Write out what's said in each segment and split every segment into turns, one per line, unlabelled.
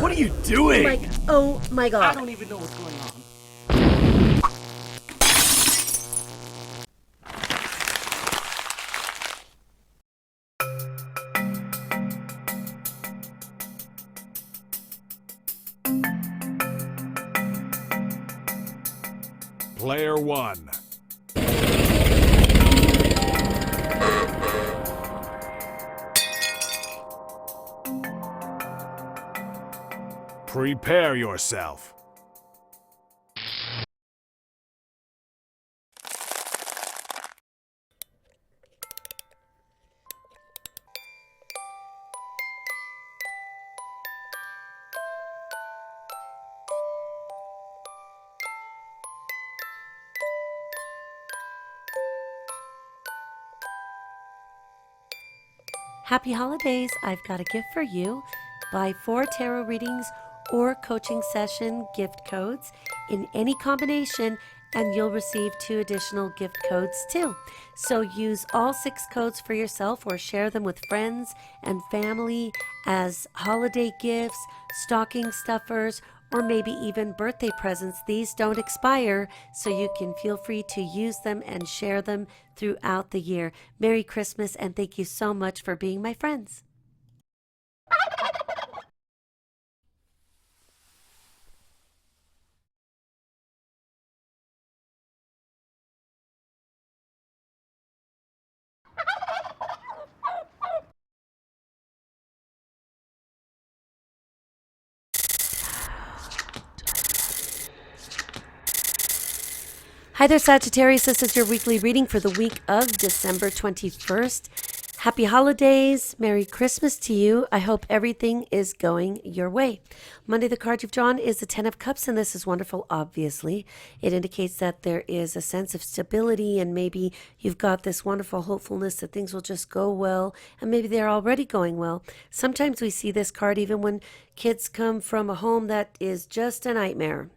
What are you doing?
Oh my god.
I don't even know what's going on.
Player one. Prepare yourself.
Happy holidays. I've got a gift for you. Buy 4 tarot readings or coaching session gift codes in any combination, and you'll receive 2 additional gift codes too. So use all 6 codes for yourself or share them with friends and family as holiday gifts, stocking stuffers, or maybe even birthday presents. These don't expire, so you can feel free to use them and share them throughout the year. Merry Christmas, and thank you so much for being my friends. Hi there, Sagittarius. This is your weekly reading for the week of December 21st. Happy holidays. Merry Christmas to you. I hope everything is going your way. Monday, the card you've drawn is the 10 of Cups, and this is wonderful, obviously. It indicates that there is a sense of stability, and maybe you've got this wonderful hopefulness that things will just go well, and maybe they're already going well. Sometimes we see this card even when kids come from a home that is just a nightmare.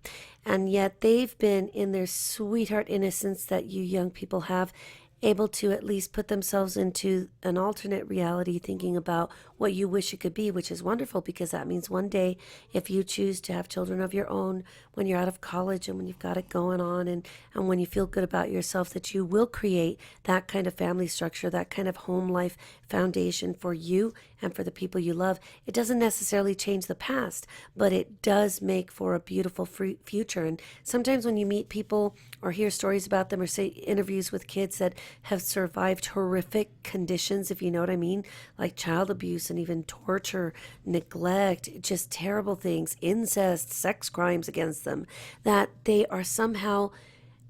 And yet they've been in their sweetheart innocence that you young people have, able to at least put themselves into an alternate reality, thinking about what you wish it could be, which is wonderful, because that means one day, if you choose to have children of your own, when you're out of college and when you've got it going on, and when you feel good about yourself, that you will create that kind of family structure, that kind of home life foundation for you and for the people you love. It doesn't necessarily change the past, but it does make for a beautiful future. And sometimes when you meet people or hear stories about them, or say interviews with kids that have survived horrific conditions, if you know what I mean, like child abuse and even torture, neglect, just terrible things, incest, sex crimes against them, that they are somehow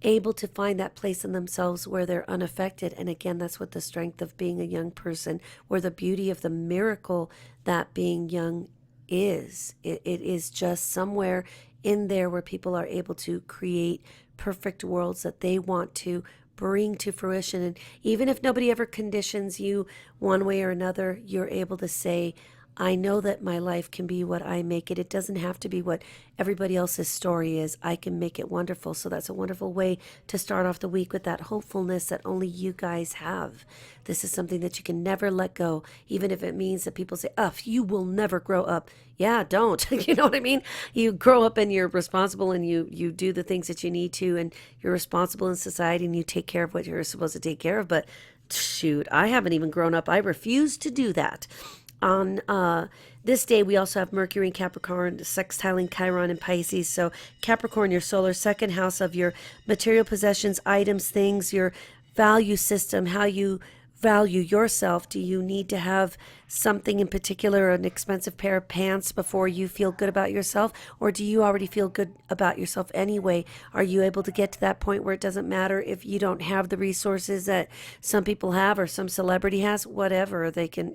able to find that place in themselves where they're unaffected. And again, that's what the strength of being a young person, or the beauty of the miracle that being young is. It is just somewhere in there where people are able to create perfect worlds that they want to bring to fruition. And even if nobody ever conditions you one way or another, you're able to say, I know that my life can be what I make it. It doesn't have to be what everybody else's story is. I can make it wonderful. So that's a wonderful way to start off the week, with that hopefulness that only you guys have. This is something that you can never let go, even if it means that people say, oh, you will never grow up. Yeah, don't. You know what I mean? You grow up and you're responsible, and you do the things that you need to, and you're responsible in society, and you take care of what you're supposed to take care of. But shoot, I haven't even grown up. I refuse to do that. On this day, we also have Mercury in Capricorn, sextiling Chiron in Pisces. So Capricorn, your solar second house of your material possessions, items, things, your value system, how you value yourself. Do you need to have something in particular, an expensive pair of pants, before you feel good about yourself? Or do you already feel good about yourself anyway? Are you able to get to that point where it doesn't matter if you don't have the resources that some people have or some celebrity has? Whatever, they can,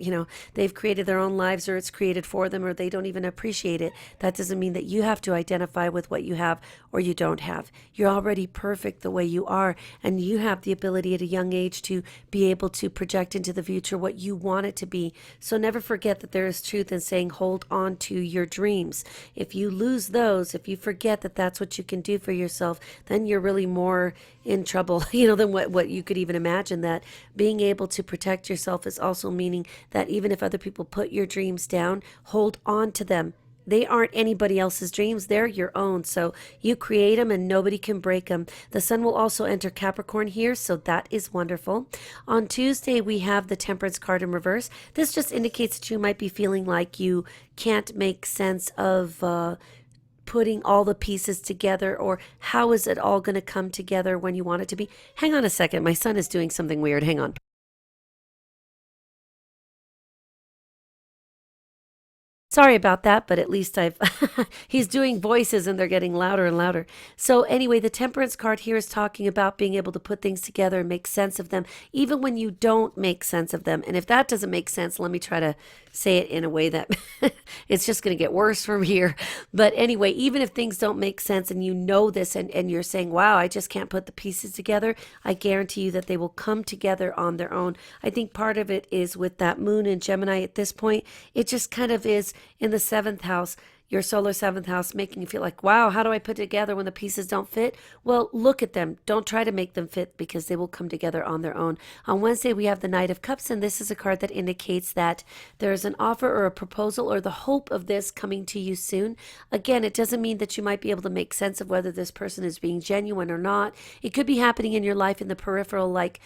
they've created their own lives, or it's created for them, or they don't even appreciate it. That doesn't mean that you have to identify with what you have or you don't have. You're already perfect the way you are, and you have the ability at a young age to be able to project into the future what you want it to be. So never forget that there is truth in saying hold on to your dreams. If you lose those, if you forget that that's what you can do for yourself, then you're really more in trouble, than what you could even imagine. That being able to protect yourself is also meaning that even if other people put your dreams down, hold on to them. They aren't anybody else's dreams. They're your own. So you create them and nobody can break them. The sun will also enter Capricorn here, so that is wonderful. On Tuesday, we have the Temperance card in reverse. This just indicates that you might be feeling like you can't make sense of putting all the pieces together, or how is it all going to come together when you want it to be. Hang on a second. My son is doing something weird. Hang on. Sorry about that, but at least he's doing voices and they're getting louder and louder. So anyway, the Temperance card here is talking about being able to put things together and make sense of them, even when you don't make sense of them. And if that doesn't make sense, let me try to say it in a way that it's just going to get worse from here. But anyway, even if things don't make sense and you know this, and you're saying, wow, I just can't put the pieces together, I guarantee you that they will come together on their own. I think part of it is with that moon in Gemini at this point, it just kind of is in the 7th house, your solar 7th house, making you feel like, wow, how do I put it together when the pieces don't fit? Well, look at them. Don't try to make them fit, because they will come together on their own. On Wednesday, we have the Knight of Cups, and this is a card that indicates that there is an offer or a proposal or the hope of this coming to you soon. Again, it doesn't mean that you might be able to make sense of whether this person is being genuine or not. It could be happening in your life in the peripheral, like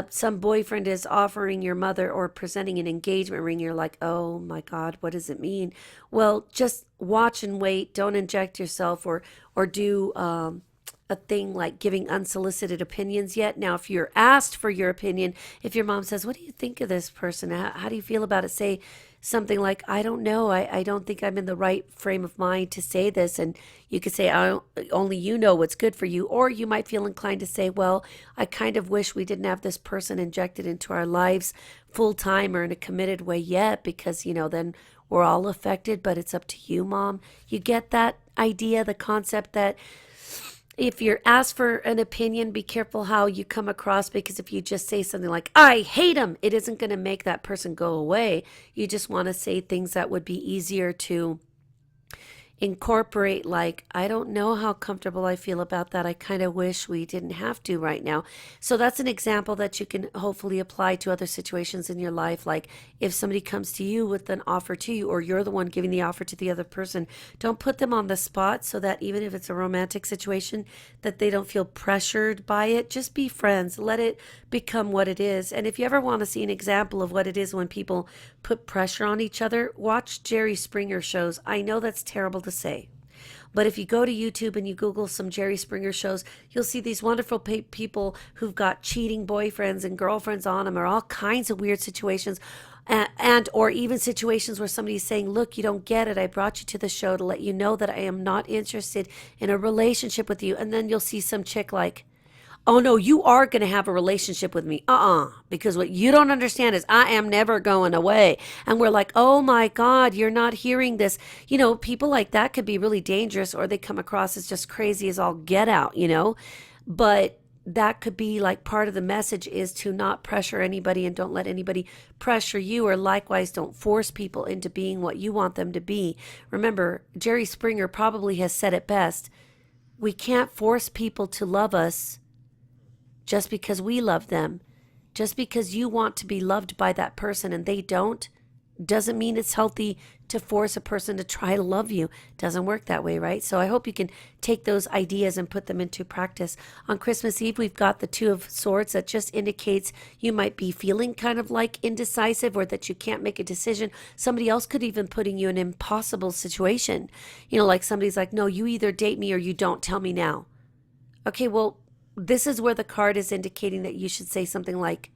some boyfriend is offering your mother or presenting an engagement ring. You're like, oh my God, what does it mean? Well, just watch and wait. Don't inject yourself or do a thing like giving unsolicited opinions yet. Now, if you're asked for your opinion, if your mom says, what do you think of this person? How do you feel about it? Say something like, I don't know. I don't think I'm in the right frame of mind to say this. And you could say, only you know what's good for you. Or you might feel inclined to say, well, I kind of wish we didn't have this person injected into our lives full time or in a committed way yet, because, then we're all affected, but it's up to you, Mom. You get that idea, the concept that if you're asked for an opinion, be careful how you come across, because if you just say something like, I hate him, it isn't going to make that person go away. You just want to say things that would be easier to incorporate, like, I don't know how comfortable I feel about that. I kind of wish we didn't have to right now. So that's an example that you can hopefully apply to other situations in your life. Like if somebody comes to you with an offer to you, or you're the one giving the offer to the other person, don't put them on the spot, so that even if it's a romantic situation, that they don't feel pressured by it. Just be friends. Let it become what it is. And if you ever want to see an example of what it is when people put pressure on each other, watch Jerry Springer shows. I know that's terrible to say, but if you go to YouTube and you Google some Jerry Springer shows, you'll see these wonderful people who've got cheating boyfriends and girlfriends on them, or all kinds of weird situations, and or even situations where somebody's saying, look, you don't get it. I brought you to the show to let you know that I am not interested in a relationship with you. And then you'll see some chick like, oh no, you are going to have a relationship with me. Because what you don't understand is I am never going away. And we're like, oh my God, you're not hearing this. People like that could be really dangerous, or they come across as just crazy as all get out, But that could be like part of the message, is to not pressure anybody, and don't let anybody pressure you, or likewise don't force people into being what you want them to be. Remember, Jerry Springer probably has said it best. We can't force people to love us just because we love them. Just because you want to be loved by that person and they don't, doesn't mean it's healthy to force a person to try to love you. Doesn't work that way, right? So I hope you can take those ideas and put them into practice. On Christmas Eve, we've got the Two of Swords. That just indicates you might be feeling kind of like indecisive, or that you can't make a decision. Somebody else could even putting you in an impossible situation. Like somebody's like, no, you either date me or you don't. Tell me now. Okay, well, this is where the card is indicating that you should say something like,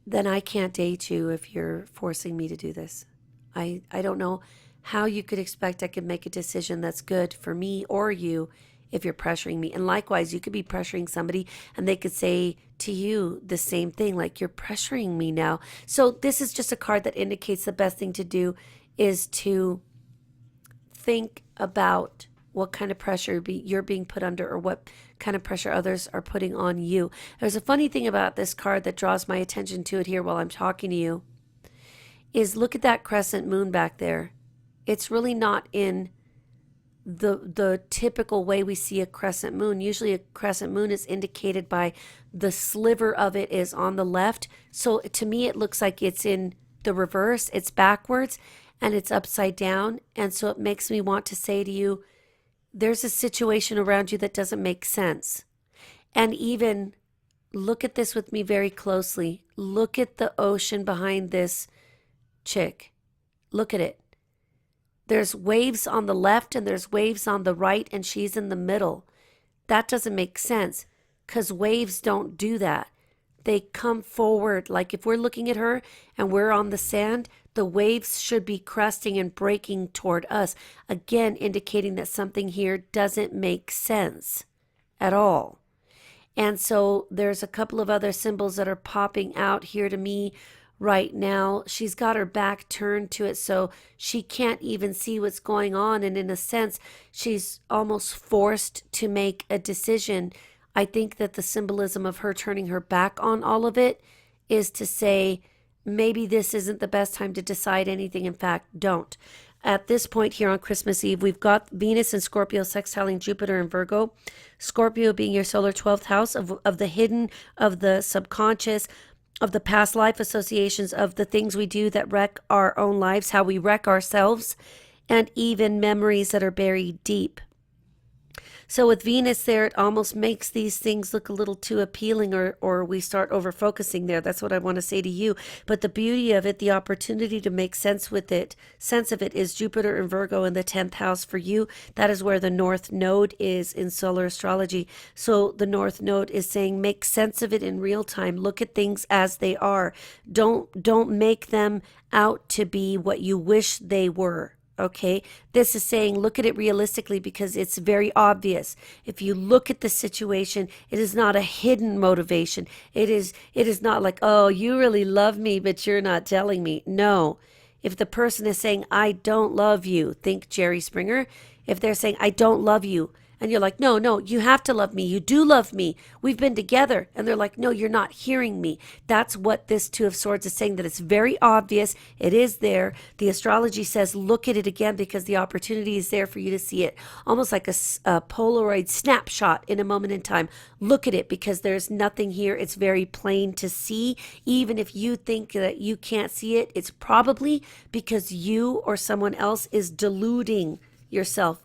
then I can't date you if you're forcing me to do this. I don't know how you could expect I could make a decision that's good for me or you if you're pressuring me. And likewise, you could be pressuring somebody and they could say to you the same thing, like, you're pressuring me now. So this is just a card that indicates the best thing to do is to think about what kind of pressure you're being put under, or what kind of pressure others are putting on you. There's a funny thing about this card that draws my attention to it here while I'm talking to you, is look at that crescent moon back there. It's really not in the typical way we see a crescent moon. Usually a crescent moon is indicated by the sliver of it is on the left. So to me, it looks like it's in the reverse. It's backwards and it's upside down. And so it makes me want to say to you, there's a situation around you that doesn't make sense. And even look at this with me very closely. Look at the ocean behind this chick. Look at it. There's waves on the left and there's waves on the right, and she's in the middle. That doesn't make sense because waves don't do that. They come forward. Like if we're looking at her and we're on the sand, the waves should be cresting and breaking toward us. Again, indicating that something here doesn't make sense at all. And so there's a couple of other symbols that are popping out here to me right now. She's got her back turned to it, so she can't even see what's going on. And in a sense, she's almost forced to make a decision. I think that the symbolism of her turning her back on all of it is to say, maybe this isn't the best time to decide anything. In fact, don't. At this point here on Christmas Eve, we've got Venus and Scorpio sextiling Jupiter and Virgo. Scorpio being your solar 12th house of the hidden, of the subconscious, of the past life associations, of the things we do that wreck our own lives, how we wreck ourselves, and even memories that are buried deep. So with Venus there, it almost makes these things look a little too appealing, or we start over focusing there. That's what I want to say to you. But the beauty of it, the opportunity to make sense of it is Jupiter and Virgo in the 10th house for you. That is where the North Node is in solar astrology. So the North Node is saying, make sense of it in real time. Look at things as they are. Don't make them out to be what you wish they were. Okay, this is saying look at it realistically, because it's very obvious. If you look at the situation, it is not a hidden motivation. It is not like, oh, you really love me, but you're not telling me. No. If the person is saying, I don't love you, think Jerry Springer. If they're saying, I don't love you, and you're like, no, you have to love me. You do love me. We've been together. And they're like, no, you're not hearing me. That's what this Two of Swords is saying, that it's very obvious. It is there. The astrology says, look at it again, because the opportunity is there for you to see it. Almost like a Polaroid snapshot in a moment in time. Look at it, because there's nothing here. It's very plain to see. Even if you think that you can't see it, it's probably because you or someone else is deluding yourself,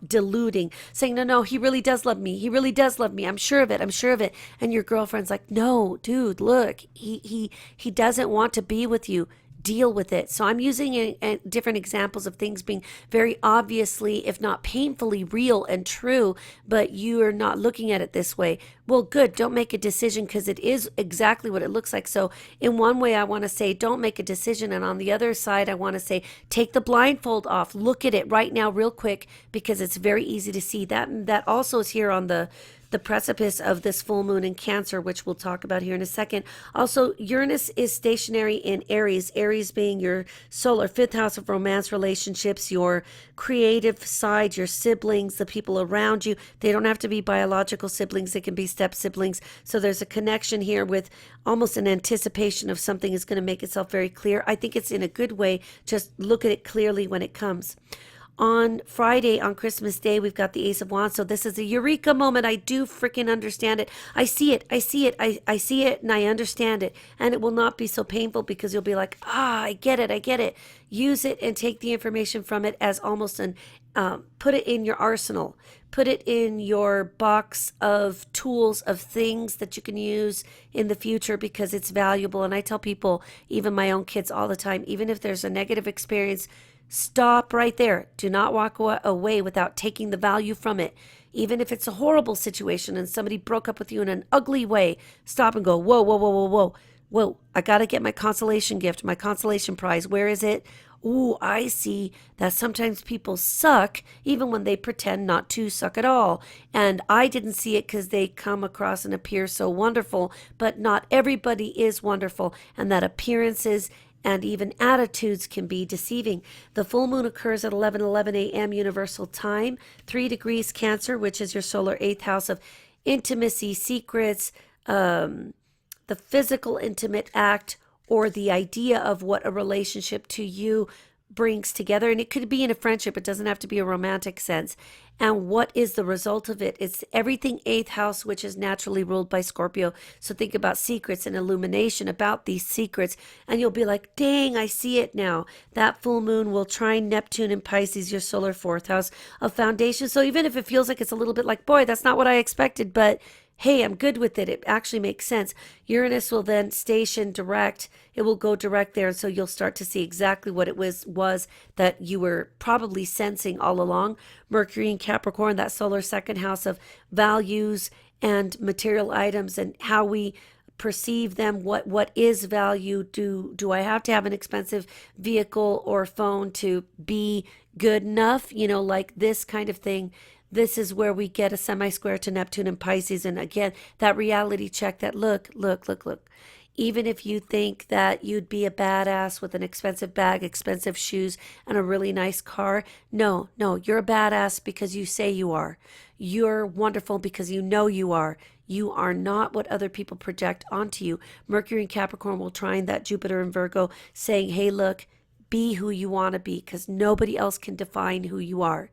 saying, no, he really does love me. He really does love me. I'm sure of it. And your girlfriend's like, no, dude, look, he doesn't want to be with you. Deal with it. So I'm using different examples of things being very obviously, if not painfully real and true, but you are not looking at it this way. Well, good. Don't make a decision, because it is exactly what it looks like. So in one way, I want to say, don't make a decision. And on the other side, I want to say, take the blindfold off. Look at it right now real quick, because it's very easy to see. That also is here on the precipice of this full moon in Cancer, which we'll talk about here in a second. Also, Uranus is stationary in Aries, Aries being your solar 5th house of romance, relationships, your creative side, your siblings, the people around you. They don't have to be biological siblings. They can be step siblings. So there's a connection here with almost an anticipation of something is going to make itself very clear. I think it's in a good way. Just look at it clearly when it comes. On Friday, on Christmas Day, we've got the Ace of Wands. So this is a eureka moment. I do freaking understand it. I see it, and I understand it. And it will not be so painful, because you'll be like, I get it. Use it and take the information from it as almost put it in your arsenal. Put it in your box of tools, of things that you can use in the future, because it's valuable. And I tell people, even my own kids all the time, even if there's a negative experience, stop right there. Do not walk away without taking the value from it. Even if it's a horrible situation and somebody broke up with you in an ugly way, stop and go, whoa. whoa, I got to get my consolation gift, my consolation prize. Where is it? Ooh, I see that sometimes people suck even when they pretend not to suck at all. And I didn't see it because they come across and appear so wonderful, but not everybody is wonderful, and that appearances and even attitudes can be deceiving. The full moon occurs at 11:11 a.m. Universal Time, 3 degrees Cancer, which is your solar 8th house of intimacy, secrets, the physical intimate act, or the idea of what a relationship to you brings together. And it could be in a friendship. It doesn't have to be a romantic sense. And what is the result of it? It's everything 8th house, which is naturally ruled by Scorpio. So think about secrets and illumination about these secrets. And you'll be like, dang, I see it now. That full moon will trine Neptune in Pisces, your solar 4th house of foundation. So even if it feels like it's a little bit like, boy, that's not what I expected, but hey, I'm good with it. It actually makes sense. Uranus will then station direct. It will go direct there. And so you'll start to see exactly what it was that you were probably sensing all along. Mercury in Capricorn, that solar 2nd house of values and material items and how we perceive them. What is value? Do I have to have an expensive vehicle or phone to be good enough? Like this kind of thing. This is where we get a semi-square to Neptune and Pisces. And again, that reality check that look. Even if you think that you'd be a badass with an expensive bag, expensive shoes, and a really nice car, no, you're a badass because you say you are. You're wonderful because you know you are. You are not what other people project onto you. Mercury in Capricorn will trine that Jupiter in Virgo, saying, hey, look, be who you want to be because nobody else can define who you are.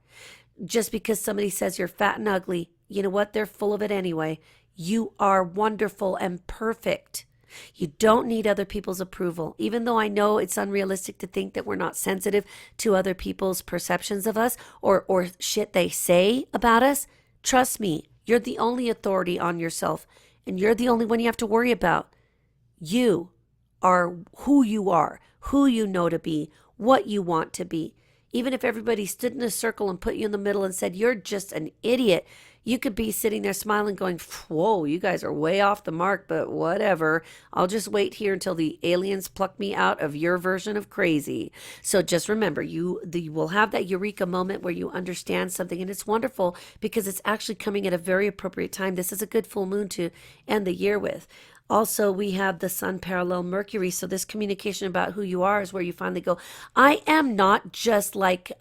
Just because somebody says you're fat and ugly, you know what? They're full of it anyway. You are wonderful and perfect. You don't need other people's approval. Even though I know it's unrealistic to think that we're not sensitive to other people's perceptions of us or shit they say about us, trust me, you're the only authority on yourself and you're the only one you have to worry about. You are who you know to be, what you want to be. Even if everybody stood in a circle and put you in the middle and said, you're just an idiot, you could be sitting there smiling going, whoa, you guys are way off the mark, but whatever. I'll just wait here until the aliens pluck me out of your version of crazy. So just remember, you will have that eureka moment where you understand something, and it's wonderful because it's actually coming at a very appropriate time. This is a good full moon to end the year with. Also, we have the sun parallel Mercury. So this communication about who you are is where you finally go, I am not just like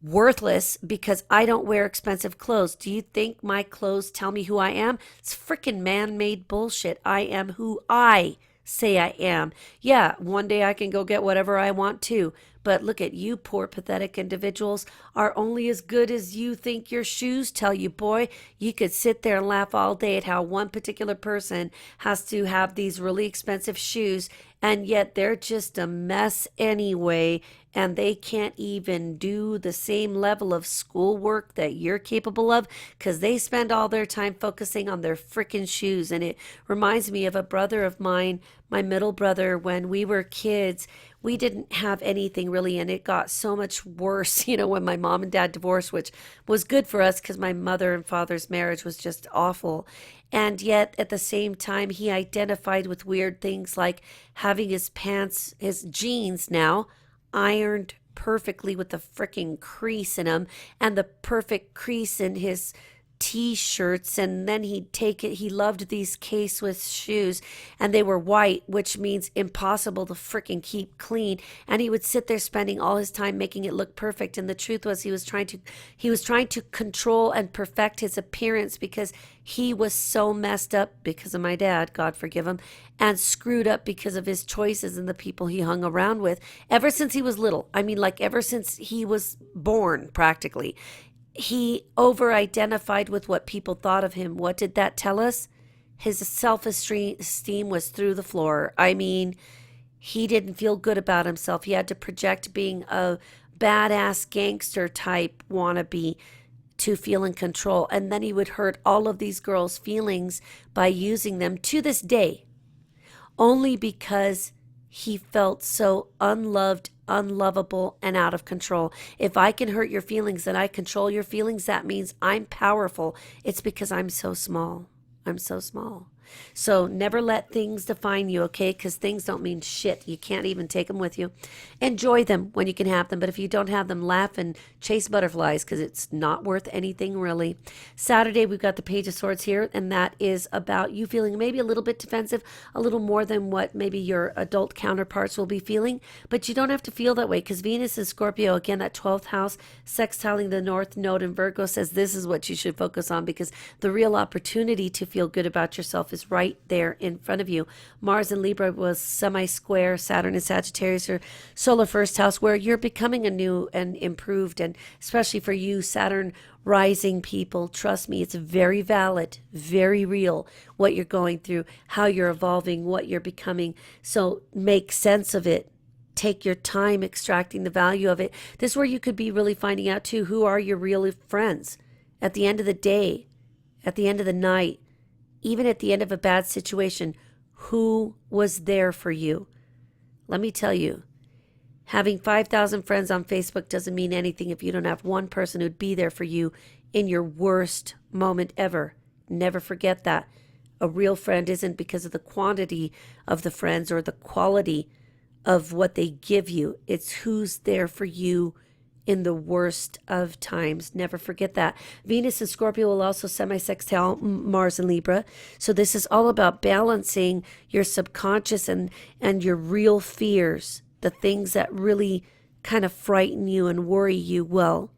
worthless because I don't wear expensive clothes. Do you think my clothes tell me who I am? It's freaking man-made bullshit. I am who I say I am. Yeah, one day I can go get whatever I want to. But look at you, poor pathetic individuals are only as good as you think your shoes tell you, boy. You could sit there and laugh all day at how one particular person has to have these really expensive shoes, and yet they're just a mess anyway, and they can't even do the same level of schoolwork that you're capable of because they spend all their time focusing on their freaking shoes. And it reminds me of a brother of mine, my middle brother, when we were kids. We didn't have anything really, and it got so much worse, when my mom and dad divorced, which was good for us because my mother and father's marriage was just awful. And yet, at the same time, he identified with weird things like having his pants, his jeans now, ironed perfectly with the freaking crease in them, and the perfect crease in his t-shirts. And then he'd take it, he loved these K-Swiss shoes, and they were white, which means impossible to freaking keep clean. And he would sit there spending all his time making it look perfect, and the truth was he was trying to control and perfect his appearance because he was so messed up because of my dad, God forgive him, and screwed up because of his choices and the people he hung around with ever since he was little. I mean, like ever since he was born, practically. He over-identified with what people thought of him. What did that tell us? His self-esteem was through the floor. I mean, he didn't feel good about himself. He had to project being a badass gangster type wannabe to feel in control. And then he would hurt all of these girls' feelings by using them to this day, only because he felt so unloved, unlovable, and out of control. If I can hurt your feelings and I control your feelings, that means I'm powerful. It's because I'm so small. I'm so small. So never let things define you, okay? Because things don't mean shit. You can't even take them with you. Enjoy them when you can have them. But if you don't have them, laugh and chase butterflies because it's not worth anything really. Saturday, we've got the Page of Swords here, and that is about you feeling maybe a little bit defensive, a little more than what maybe your adult counterparts will be feeling. But you don't have to feel that way because Venus is Scorpio, again, that 12th house, sextiling the North Node in Virgo, says this is what you should focus on because the real opportunity to feel good about yourself is right there in front of you. Mars in Libra was semi-square, Saturn in Sagittarius, or solar first house, where you're becoming a new and improved, and especially for you, Saturn rising people, trust me, it's very valid, very real what you're going through, how you're evolving, what you're becoming. So make sense of it. Take your time extracting the value of it. This is where you could be really finding out too, who are your real friends at the end of the day, at the end of the night, even at the end of a bad situation. Who was there for you? Let me tell you, having 5,000 friends on Facebook doesn't mean anything if you don't have one person who'd be there for you in your worst moment ever. Never forget that. A real friend isn't because of the quantity of the friends or the quality of what they give you. It's who's there for you in the worst of times. Never forget that. Venus and Scorpio will also semi-sextile Mars and Libra. So this is all about balancing your subconscious and your real fears, the things that really kind of frighten you and worry you. Well,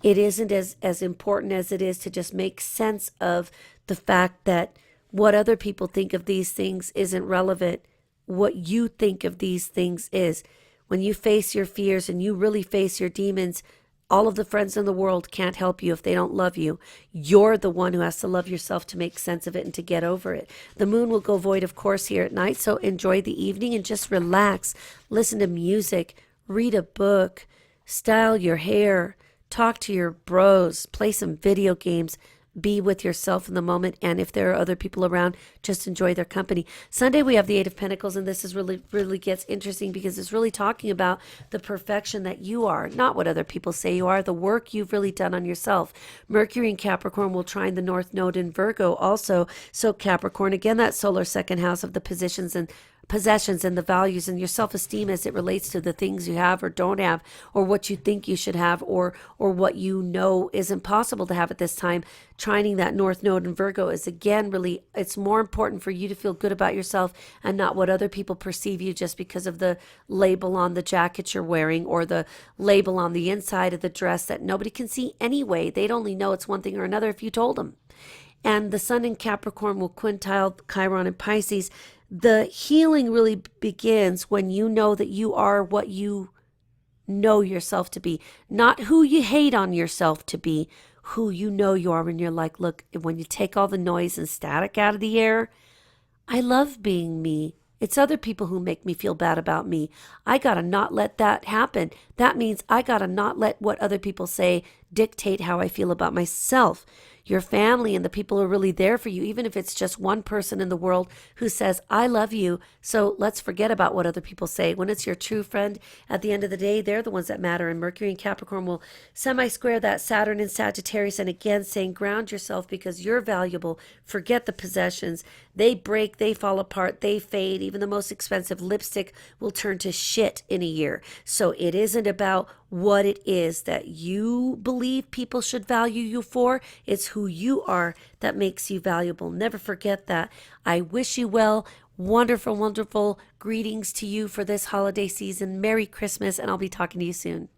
it isn't as important as it is to just make sense of the fact that what other people think of these things isn't relevant. What you think of these things is. When you face your fears and you really face your demons, all of the friends in the world can't help you if they don't love you. You're the one who has to love yourself to make sense of it and to get over it. The moon will go void, of course, here at night, so enjoy the evening and just relax. Listen to music, read a book, style your hair, talk to your bros, play some video games. Be with yourself in the moment, and if there are other people around, just enjoy their company. Sunday, we have the Eight of Pentacles, and this is really gets interesting because it's really talking about the perfection that you are, not what other people say you are, the work you've really done on yourself. Mercury in Capricorn will trine the North Node in Virgo also. So Capricorn, again, that solar second house of the positions and possessions and the values and your self-esteem as it relates to the things you have or don't have, or what you think you should have, or what you know isn't possible to have at this time. Trining that North Node in Virgo is, again, really, it's more important for you to feel good about yourself and not what other people perceive you just because of the label on the jacket you're wearing or the label on the inside of the dress that nobody can see anyway. They'd only know it's one thing or another if you told them. And the Sun in Capricorn will quintile Chiron in Pisces. The healing really begins when you know that you are what you know yourself to be, not who you hate on yourself to be, who you know you are when you're like, look, when you take all the noise and static out of the air, I love being me. It's other people who make me feel bad about me. I got to not let that happen. That means I got to not let what other people say dictate how I feel about myself. Your family and the people who are really there for you, even if it's just one person in the world who says, I love you, so let's forget about what other people say. When it's your true friend, at the end of the day, they're the ones that matter. And Mercury in Capricorn will semi-square that Saturn in Sagittarius, and again saying, ground yourself because you're valuable. Forget the possessions. They break, they fall apart, they fade. Even the most expensive lipstick will turn to shit in a year. So it isn't about what it is that you believe people should value you for. It's who you are that makes you valuable. Never forget that. I wish you well. Wonderful, wonderful greetings to you for this holiday season. Merry Christmas, and I'll be talking to you soon.